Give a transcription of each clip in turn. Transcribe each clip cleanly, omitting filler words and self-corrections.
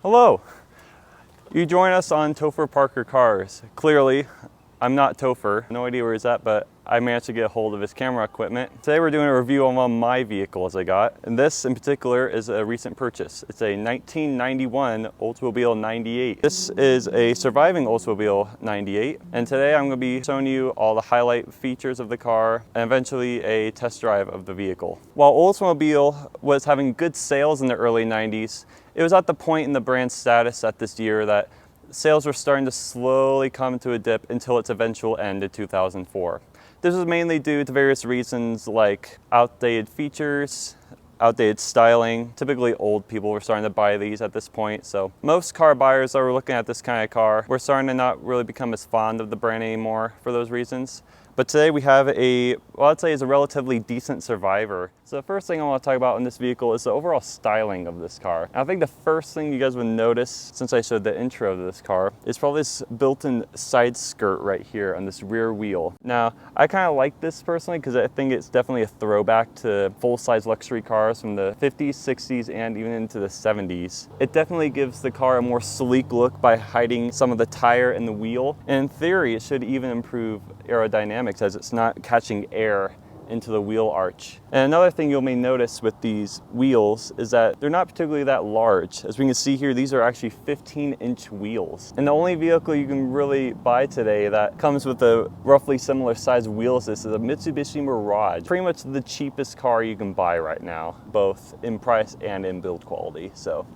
Hello! You join us on Topher Parker Cars. Clearly, I'm not Topher. No idea where he's at, but I managed to get a hold of his camera equipment. Today we're doing a review on one of my vehicles I got. And this in particular is a recent purchase. It's a 1991 Oldsmobile 98. This is a surviving Oldsmobile 98. And today I'm going to be showing you all the highlight features of the car and eventually a test drive of the vehicle. While Oldsmobile was having good sales in the early 90s, it was at the point in the brand status at this year that sales were starting to slowly come to a dip until its eventual end in 2004. This was mainly due to various reasons like outdated features, outdated styling. Typically old people were starting to buy these at this point, so most car buyers that were looking at this kind of car were starting to not really become as fond of the brand anymore for those reasons. But today we have I'd say is a relatively decent survivor. So the first thing I want to talk about in this vehicle is the overall styling of this car. And I think the first thing you guys would notice since I showed the intro to this car is probably this built-in side skirt right here on this rear wheel. Now, I kind of like this personally because I think it's definitely a throwback to full-size luxury cars from the 50s, 60s, and even into the 70s. It definitely gives the car a more sleek look by hiding some of the tire and the wheel. And in theory, it should even improve aerodynamics as it's not catching air into the wheel arch. And another thing you may notice with these wheels is that they're not particularly that large. As we can see here, these are actually 15-inch wheels. And the only vehicle you can really buy today that comes with a roughly similar size wheels this is a Mitsubishi Mirage. Pretty much the cheapest car you can buy right now, both in price and in build quality. So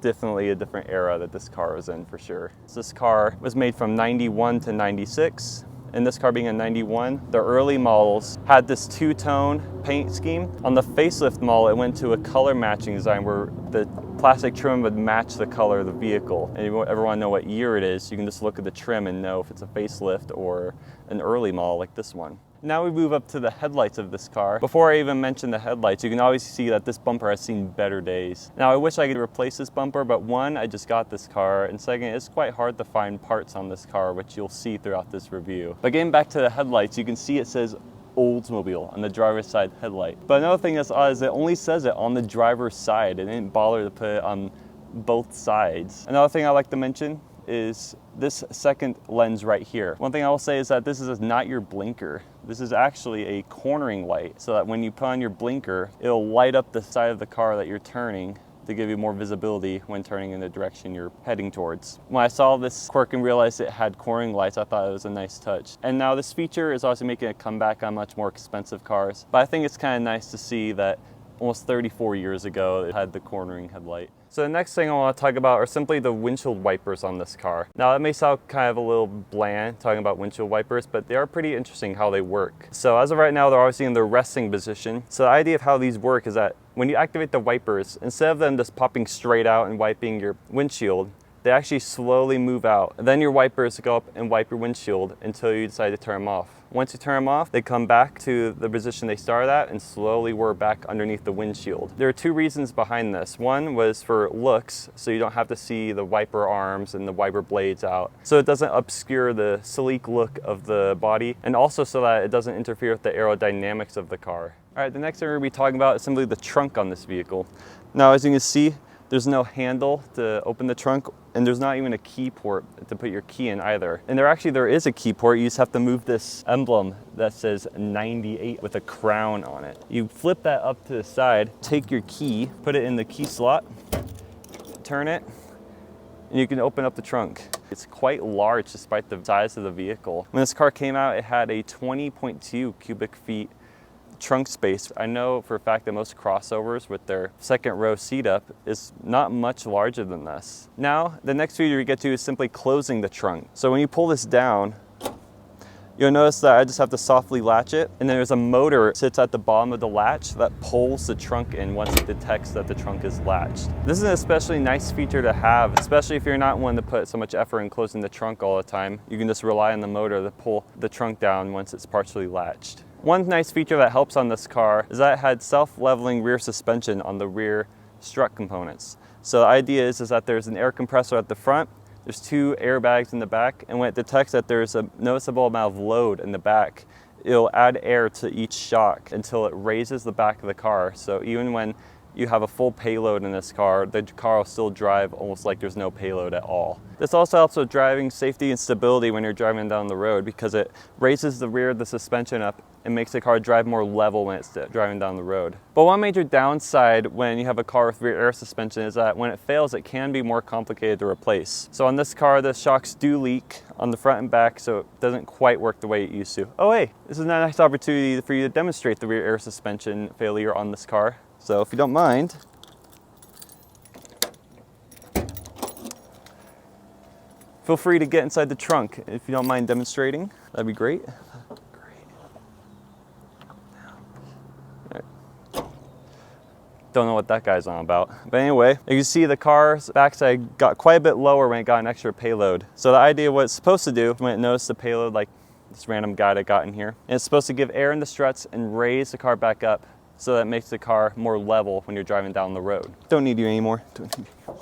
definitely a different era that this car was in for sure. So this car was made from 91 to 96. And this car being a 91, the early models had this two-tone paint scheme. On the facelift model, it went to a color matching design where the plastic trim would match the color of the vehicle. And if you ever want to know what year it is, you can just look at the trim and know if it's a facelift or an early model like this one. Now we move up to the headlights of this car. Before I even mention the headlights, you can always see that this bumper has seen better days. Now I wish I could replace this bumper, but one, I just got this car, and second, it's quite hard to find parts on this car, which you'll see throughout this review. But getting back to the headlights, you can see it says Oldsmobile on the driver's side headlight. But another thing that's odd is it only says it on the driver's side. It didn't bother to put it on both sides. Another thing I like to mention is this second lens right here. One thing I will say is that this is not your blinker. This is actually a cornering light, so that when you put on your blinker, it'll light up the side of the car that you're turning to give you more visibility when turning in the direction you're heading towards. When I saw this quirk and realized it had cornering lights, I thought it was a nice touch. And now this feature is also making a comeback on much more expensive cars, but I think it's kind of nice to see that almost 34 years ago it had the cornering headlight. So the next thing I want to talk about are simply the windshield wipers on this car. Now that may sound kind of a little bland talking about windshield wipers, but they are pretty interesting how they work. So as of right now, they're obviously in the resting position. So the idea of how these work is that when you activate the wipers, instead of them just popping straight out and wiping your windshield, they actually slowly move out. And then your wipers go up and wipe your windshield until you decide to turn them off. Once you turn them off, they come back to the position they started at and slowly whir back underneath the windshield. There are two reasons behind this. One was for looks, so you don't have to see the wiper arms and the wiper blades out. So it doesn't obscure the sleek look of the body, and also so that it doesn't interfere with the aerodynamics of the car. All right, the next thing we're gonna be talking about is simply the trunk on this vehicle. Now, as you can see, there's no handle to open the trunk, and there's not even a key port to put your key in either. And there is a key port. You just have to move this emblem that says 98 with a crown on it. You flip that up to the side, take your key, put it in the key slot, turn it, and you can open up the trunk. It's quite large despite the size of the vehicle. When this car came out, it had a 20.2 cubic feet trunk space. I know for a fact that most crossovers with their second row seat up is not much larger than this. Now, the next feature you get to is simply closing the trunk. So when you pull this down, you'll notice that I just have to softly latch it, and then there's a motor that sits at the bottom of the latch that pulls the trunk in once it detects that the trunk is latched. This is an especially nice feature to have, especially if you're not one to put so much effort in closing the trunk all the time. You can just rely on the motor to pull the trunk down once it's partially latched. One nice feature that helps on this car is that it had self-leveling rear suspension on the rear strut components. So the idea is that there's an air compressor at the front, there's two airbags in the back, and when it detects that there's a noticeable amount of load in the back, it'll add air to each shock until it raises the back of the car. So even when you have a full payload in this car, the car will still drive almost like there's no payload at all. This also helps with driving safety and stability when you're driving down the road because it raises the rear of the suspension up and makes the car drive more level when it's driving down the road. But one major downside when you have a car with rear air suspension is that when it fails, it can be more complicated to replace. So on this car, the shocks do leak on the front and back, so it doesn't quite work the way it used to. Oh hey, this is a nice opportunity for you to demonstrate the rear air suspension failure on this car. So if you don't mind, feel free to get inside the trunk if you don't mind demonstrating. That'd be great. Don't know what that guy's on about. But anyway, you can see the car's backside got quite a bit lower when it got an extra payload. So the idea of what it's supposed to do when it noticed the payload, like this random guy that got in here, and it's supposed to give air in the struts and raise the car back up so that it makes the car more level when you're driving down the road. Don't need you anymore. Don't need you.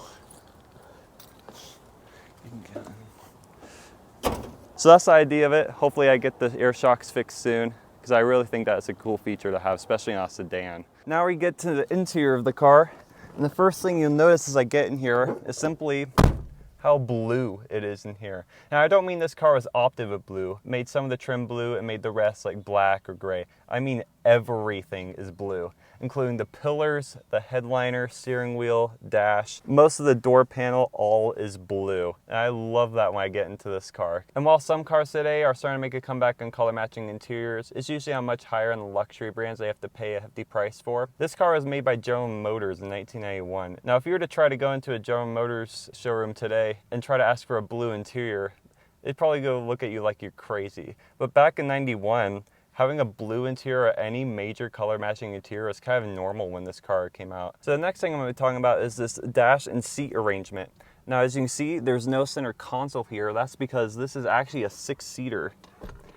So that's the idea of it. Hopefully I get the air shocks fixed soon, because I really think that's a cool feature to have, especially on a sedan. Now we get to the interior of the car, and the first thing you'll notice as I get in here is simply how blue it is in here. Now I don't mean this car was opted with blue, made some of the trim blue and made the rest like black or gray. I mean everything is blue, including the pillars, the headliner, steering wheel, dash. Most of the door panel, all is blue. And I love that when I get into this car. And while some cars today are starting to make a comeback on color matching interiors, it's usually on much higher in the luxury brands they have to pay a hefty price for. This car was made by General Motors in 1991. Now if you were to try to go into a General Motors showroom today and try to ask for a blue interior, they'd probably go look at you like you're crazy. But back in 91, having a blue interior or any major color matching interior was kind of normal when this car came out. So the next thing I'm going to be talking about is this dash and seat arrangement. Now as you can see, there's no center console here. That's because this is actually a 6-seater.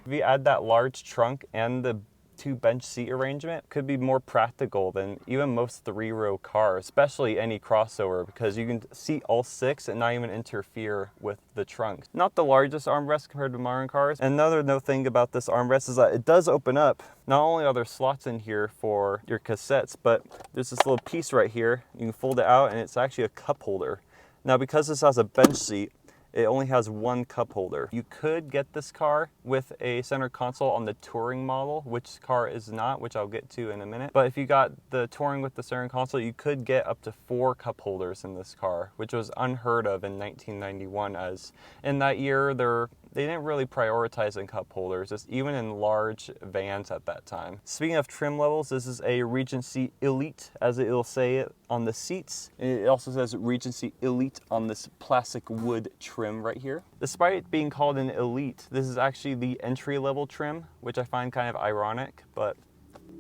If you add that large trunk and the 2-bench seat arrangement, could be more practical than even most 3-row cars, especially any crossover, because you can seat all 6 and not even interfere with the trunk. Not the largest armrest compared to modern cars. And another note thing about this armrest is that it does open up. Not only are there slots in here for your cassettes, but there's this little piece right here. You can fold it out and it's actually a cup holder. Now because this has a bench seat, it only has one cup holder. You could get this car with a center console on the Touring model, which car is not, which I'll get to in a minute. But if you got the Touring with the center console, you could get up to 4 cup holders in this car, which was unheard of in 1991, as in that year they didn't really prioritize in cup holders, just even in large vans at that time. Speaking of trim levels, this is a Regency Elite, as it'll say it on the seats. And it also says Regency Elite on this plastic wood trim right here. Despite being called an Elite, this is actually the entry-level trim, which I find kind of ironic, but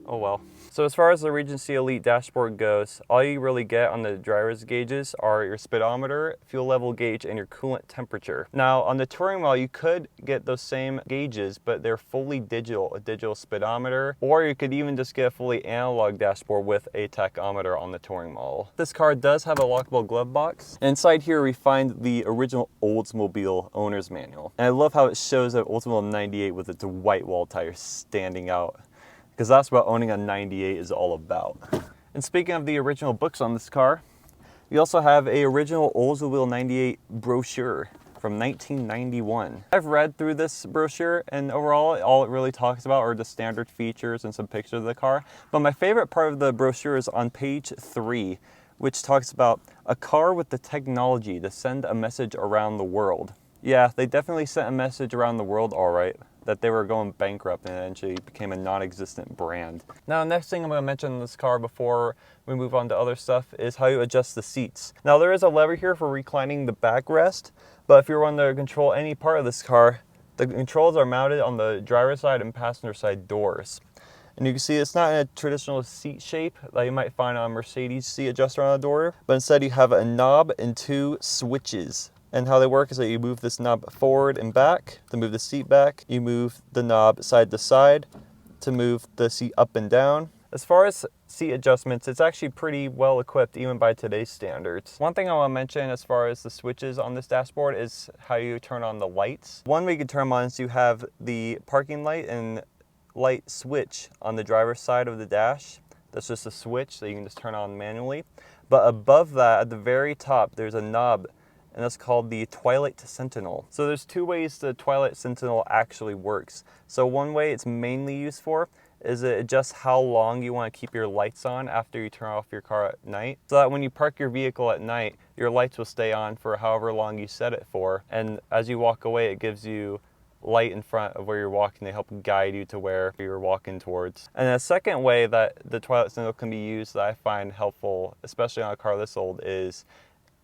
oh well. So as far as the Regency Elite dashboard goes, all you really get on the driver's gauges are your speedometer, fuel level gauge, and your coolant temperature. Now on the Touring model, you could get those same gauges, but they're fully digital, a digital speedometer, or you could even just get a fully analog dashboard with a tachometer on the Touring model. This car does have a lockable glove box. Inside here we find the original Oldsmobile owner's manual. And I love how it shows that Oldsmobile 98 with its white wall tires standing out, because that's what owning a 98 is all about. And speaking of the original books on this car, we also have a original Oldsmobile 98 brochure from 1991. I've read through this brochure, and overall all it really talks about are the standard features and some pictures of the car. But my favorite part of the brochure is on page 3, which talks about a car with the technology to send a message around the world. Yeah, they definitely sent a message around the world, all right, that they were going bankrupt and eventually became a non-existent brand. Now, the next thing I'm going to mention in this car before we move on to other stuff is how you adjust the seats. Now, there is a lever here for reclining the backrest, but if you're wanting to control any part of this car, the controls are mounted on the driver's side and passenger side doors. And you can see it's not in a traditional seat shape that you might find on a Mercedes seat adjuster on the door, but instead you have a knob and 2 switches. And how they work is that you move this knob forward and back to move the seat back. You move the knob side to side to move the seat up and down. As far as seat adjustments, it's actually pretty well equipped even by today's standards. One thing I want to mention as far as the switches on this dashboard is how you turn on the lights. One way you can turn them on is you have the parking light and light switch on the driver's side of the dash. That's just a switch that you can just turn on manually. But above that, at the very top, there's a knob, and that's called the Twilight Sentinel. So there's two ways the Twilight Sentinel actually works. So one way it's mainly used for is it adjusts how long you want to keep your lights on after you turn off your car at night, so that when you park your vehicle at night, your lights will stay on for however long you set it for. And as you walk away, it gives you light in front of where you're walking to help guide you to where you're walking towards. And a second way that the Twilight Sentinel can be used that I find helpful, especially on a car this old, is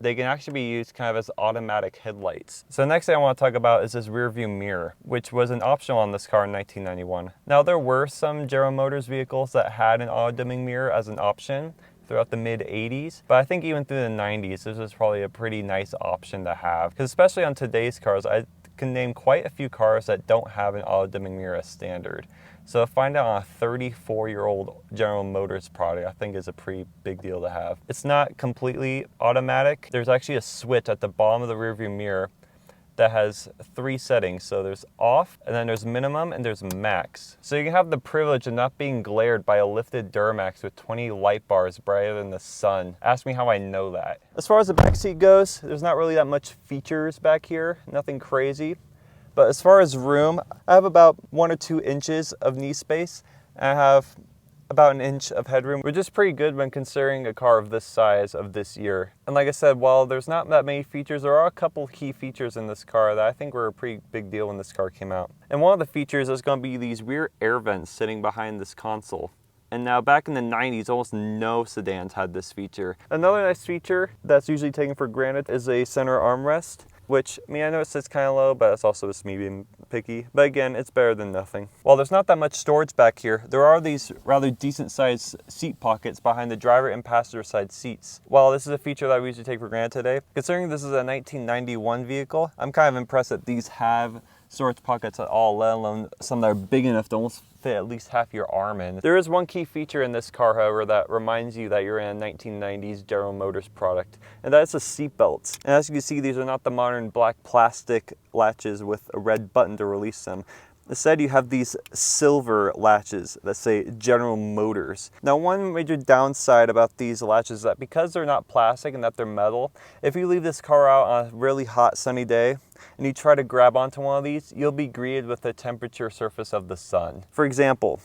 they can actually be used kind of as automatic headlights. So the next thing I want to talk about is this rear view mirror, which was an optional on this car in 1991. Now there were some General Motors vehicles that had an auto dimming mirror as an option throughout the mid 80s, but I think even through the 90s, this was probably a pretty nice option to have. Because especially on today's cars, I can name quite a few cars that don't have an auto dimming mirror as standard. So to find out on a 34-year-old General Motors product, I think is a pretty big deal to have. It's not completely automatic. There's actually a switch at the bottom of the rearview mirror that has 3 settings. So there's off, and then there's minimum, and there's max. So you can have the privilege of not being glared by a lifted Duramax with 20 light bars brighter than the sun. Ask me how I know that. As far as the back seat goes, there's not really that much features back here, nothing crazy. But as far as room, I have about 1 or 2 inches of knee space, and I have about an inch of headroom, which is pretty good when considering a car of this size of this year. And like I said, while there's not that many features, there are a couple key features in this car that I think were a pretty big deal when this car came out. And one of the features is going to be these rear air vents sitting behind this console. And now back in the 90s, almost no sedans had this feature. Another nice feature that's usually taken for granted is a center armrest, which, I mean, I know it sits kind of low, but it's also just me being picky. But again, it's better than nothing. While there's not that much storage back here, there are these rather decent sized seat pockets behind the driver and passenger side seats. While this is a feature that we usually take for granted today, considering this is a 1991 vehicle, I'm kind of impressed that these have storage pockets at all, let alone some that are big enough to almost fit at least half your arm in. There is one key feature in this car, however, that reminds you that you're in a 1990s General Motors product, and that's the seat belts. And as you can see, these are not the modern black plastic latches with a red button to release them. Instead, you have these silver latches that say General Motors. Now, one major downside about these latches is that because they're not plastic and that they're metal, if you leave this car out on a really hot sunny day and you try to grab onto one of these, you'll be greeted with the temperature surface of the sun. For example,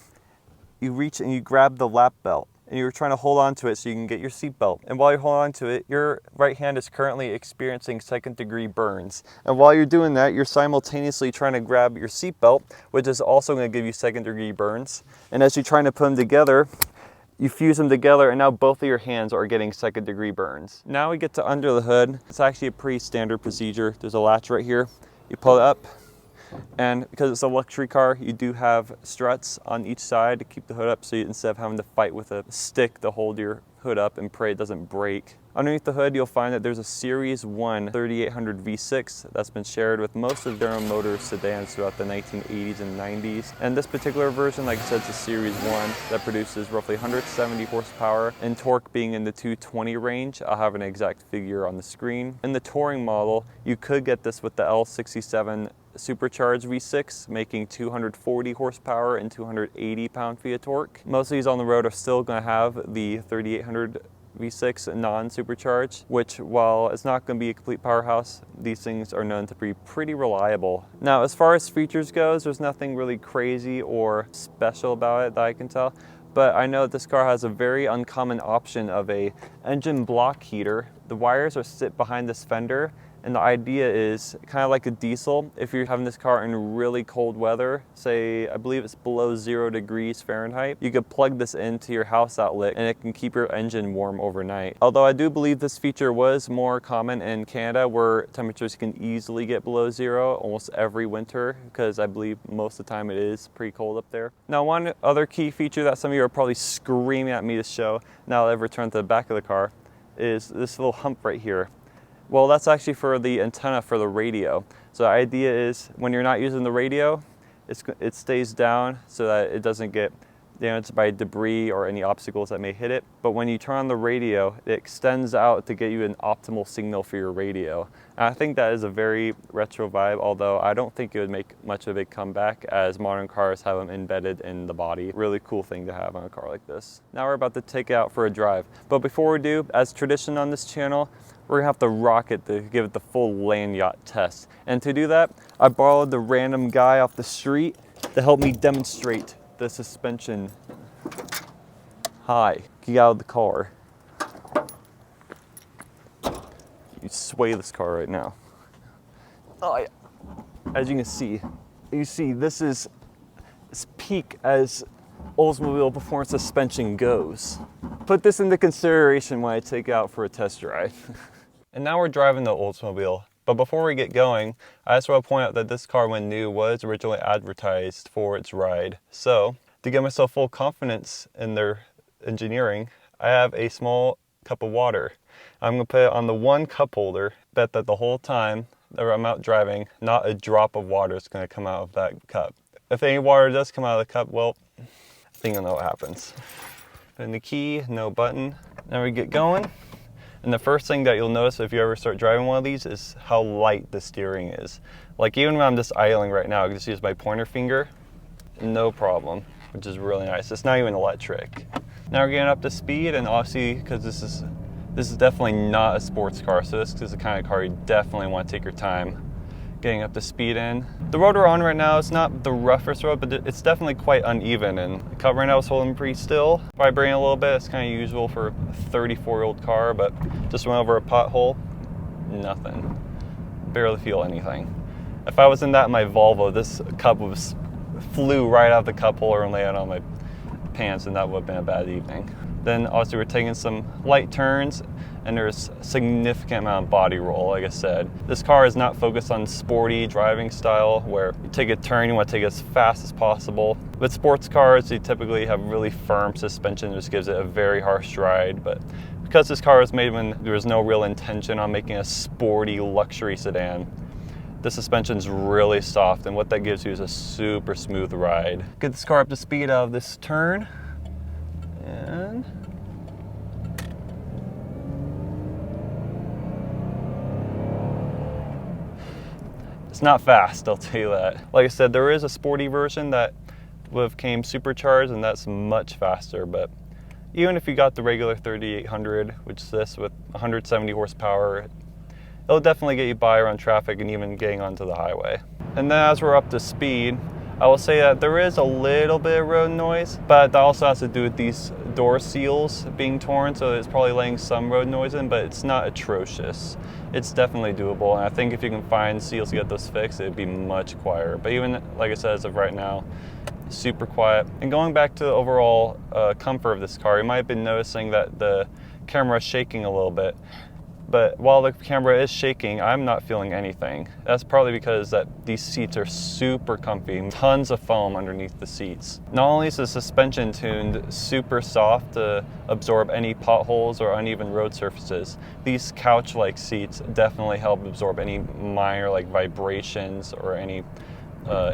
you reach and you grab the lap belt, and you're trying to hold on to it so you can get your seatbelt. And while you're holding on to it, your right hand is currently experiencing second-degree burns. And while you're doing that, you're simultaneously trying to grab your seatbelt, which is also going to give you second-degree burns. And as you're trying to put them together, you fuse them together, and now both of your hands are getting second-degree burns. Now we get to under the hood. It's actually a pretty standard procedure. There's a latch right here. You pull it up, and because it's a luxury car, you do have struts on each side to keep the hood up, so instead of having to fight with a stick to hold your hood up and pray it doesn't break. Underneath the hood, you'll find that there's a Series 1 3800 V6 that's been shared with most of General Motors sedans throughout the 1980s and 90s. And this particular version, like I said, it's a Series 1 that produces roughly 170 horsepower and torque being in the 220 range. I'll have an exact figure on the screen. In the touring model, you could get this with the L67 supercharged V6, making 240 horsepower and 280 pound-feet of torque. Most of these on the road are still going to have the 3800 V6 non-supercharged, which, while it's not going to be a complete powerhouse, these things are known to be pretty reliable. Now, as far as features goes, there's nothing really crazy or special about it that I can tell, but I know that this car has a very uncommon option of a engine block heater. The wires are sit behind this fender, and the idea is kind of like a diesel. If you're having this car in really cold weather, say I believe it's below 0 degrees Fahrenheit, you could plug this into your house outlet and it can keep your engine warm overnight. Although I do believe this feature was more common in Canada, where temperatures can easily get below 0 almost every winter, because I believe most of the time it is pretty cold up there. Now, one other key feature that some of you are probably screaming at me to show now that I've returned to the back of the car is this little hump right here. Well, that's actually for the antenna for the radio. So the idea is when you're not using the radio, it stays down so that it doesn't get damaged by debris or any obstacles that may hit it. But when you turn on the radio, it extends out to get you an optimal signal for your radio. And I think that is a very retro vibe, although I don't think it would make much of a big comeback as modern cars have them embedded in the body. Really cool thing to have on a car like this. Now we're about to take it out for a drive. But before we do, as tradition on this channel, we're gonna have to rock it to give it the full land yacht test. And to do that, I borrowed the random guy off the street to help me demonstrate the suspension. Hi, get out of the car. You sway this car right now. Oh yeah. As you can see, this is as peak as Oldsmobile performance suspension goes. Put this into consideration when I take it out for a test drive. And now we're driving the Oldsmobile. But before we get going, I just want to point out that this car, when new, was originally advertised for its ride. So, to give myself full confidence in their engineering, I have a small cup of water. I'm going to put it on the one cup holder. Bet that the whole time that I'm out driving, not a drop of water is going to come out of that cup. If any water does come out of the cup, well, I think you'll know what happens. Put in the key, no button. Now we get going. And the first thing that you'll notice if you ever start driving one of these is how light the steering is. Like even when I'm just idling right now, I can just use my pointer finger, no problem, which is really nice. It's not even electric. Now we're getting up to speed, and obviously, because this is definitely not a sports car, so this is the kind of car you definitely want to take your time getting up to speed in. The road we're on right now is not the roughest road, but it's definitely quite uneven, and the car right now is holding pretty still. Vibrating a little bit, it's kind of usual for a 34-year-old car, but just went over a pothole, nothing. Barely feel anything. If I was in that in my Volvo, this cup flew right out the cup holder and landed on my pants, and that would have been a bad evening. Then obviously we're taking some light turns, and there's a significant amount of body roll, like I said. This car is not focused on sporty driving style where you take a turn, you want to take it as fast as possible. With sports cars, you typically have really firm suspension, which gives it a very harsh ride. But because this car was made when there was no real intention on making a sporty luxury sedan, the suspension's really soft, and what that gives you is a super smooth ride. Get this car up to speed out of this turn, and it's not fast, I'll tell you that. Like I said, there is a sporty version that would have came supercharged, and that's much faster, but even if you got the regular 3800, which is this with 170 horsepower, it'll definitely get you by around traffic and even getting onto the highway. And then as we're up to speed, I will say that there is a little bit of road noise, but that also has to do with these door seals being torn, so it's probably letting some road noise in, but it's not atrocious. It's definitely doable, and I think if you can find seals to get those fixed, it'd be much quieter. But even, like I said, as of right now, super quiet. And going back to the overall comfort of this car, you might have been noticing that the camera is shaking a little bit. But while the camera is shaking, I'm not feeling anything. That's partly because these seats are super comfy, tons of foam underneath the seats. Not only is the suspension tuned super soft to absorb any potholes or uneven road surfaces, these couch-like seats definitely help absorb any minor vibrations or any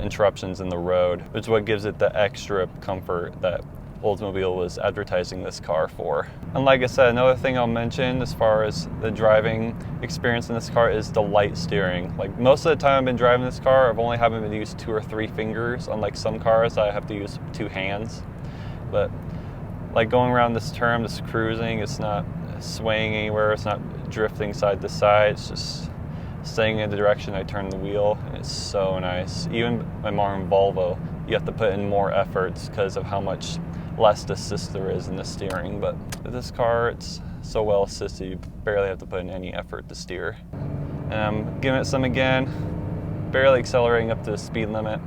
interruptions in the road, which is what gives it the extra comfort that Oldsmobile was advertising this car for. And like I said, another thing I'll mention as far as the driving experience in this car is the light steering. Like most of the time I've been driving this car, I've only having to use 2 or 3 fingers. Unlike some cars, I have to use 2 hands. But like going around this turn, just cruising, it's not swaying anywhere, it's not drifting side to side, it's just staying in the direction I turn the wheel. It's so nice. Even my modern Volvo, you have to put in more efforts because of how much less assist there is in the steering, but with this car, it's so well assisted, you barely have to put in any effort to steer. And I'm giving it some again, barely accelerating up to the speed limit.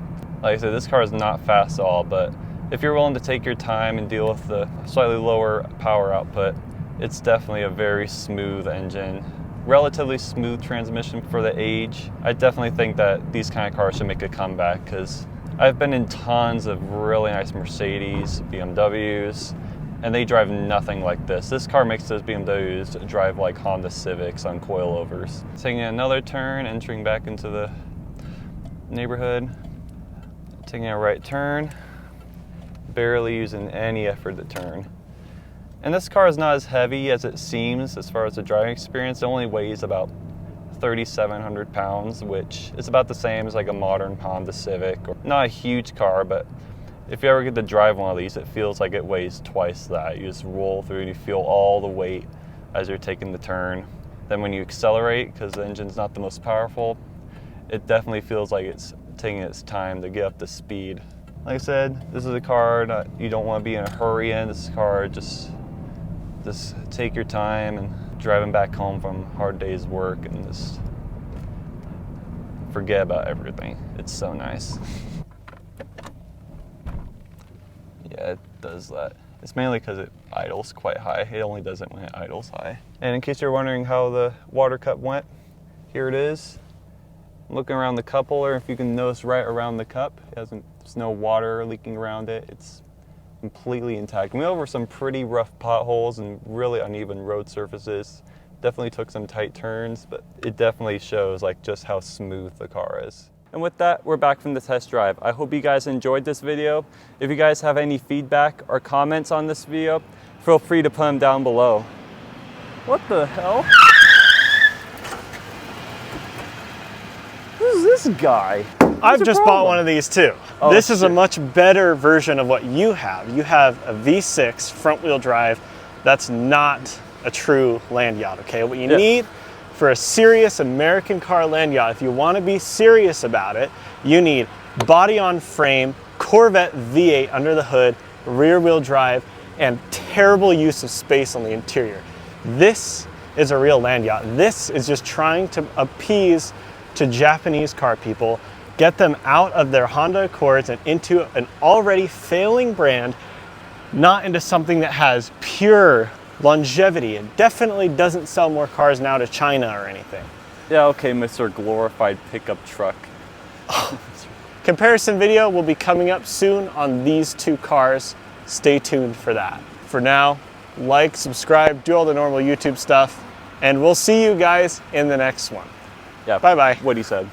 Like I said, this car is not fast at all, but if you're willing to take your time and deal with the slightly lower power output, it's definitely a very smooth engine. Relatively smooth transmission for the age. I definitely think that these kind of cars should make a comeback, because I've been in tons of really nice Mercedes, BMWs, and they drive nothing like this. This car makes those BMWs drive like Honda Civics on coilovers. Taking another turn, entering back into the neighborhood, taking a right turn, barely using any effort to turn. And this car is not as heavy as it seems as far as the driving experience. It only weighs about 3,700 pounds, which is about the same as like a modern Honda Civic. Not a huge car, but if you ever get to drive one of these, it feels like it weighs twice that. You just roll through and you feel all the weight as you're taking the turn. Then when you accelerate, because the engine's not the most powerful, it definitely feels like it's taking its time to get up to speed. Like I said, this is a car that you don't want to be in a hurry in. This car, just take your time and driving back home from a hard day's work and just forget about everything. It's so nice. Yeah, it does that. It's mainly because it idles quite high. It only does it when it idles high. And in case you're wondering how the water cup went, here it is. I'm looking around the cup holder. If you can notice right around the cup, there's no water leaking around it. It's completely intact. We went over some pretty rough potholes and really uneven road surfaces. Definitely took some tight turns, but it definitely shows like just how smooth the car is. And with that, we're back from the test drive. I hope you guys enjoyed this video. If you guys have any feedback or comments on this video, feel free to put them down below. What the hell? Who's this guy? I've just bought one of these too. Oh, this is a much better version of what you have. You have a V6 front wheel drive. That's not a true land yacht, okay? What you need for a serious American car land yacht, if you want to be serious about it, you need body on frame, Corvette V8 under the hood, rear wheel drive, and terrible use of space on the interior. This is a real land yacht. This is just trying to appease to Japanese car people, get them out of their Honda Accords and into an already failing brand, not into something that has pure longevity. It definitely doesn't sell more cars now to China or anything. Yeah, okay, Mr. Glorified Pickup Truck. Comparison video will be coming up soon on these two cars. Stay tuned for that. For now, like, subscribe, do all the normal YouTube stuff, and we'll see you guys in the next one. Yeah, bye-bye. What he said.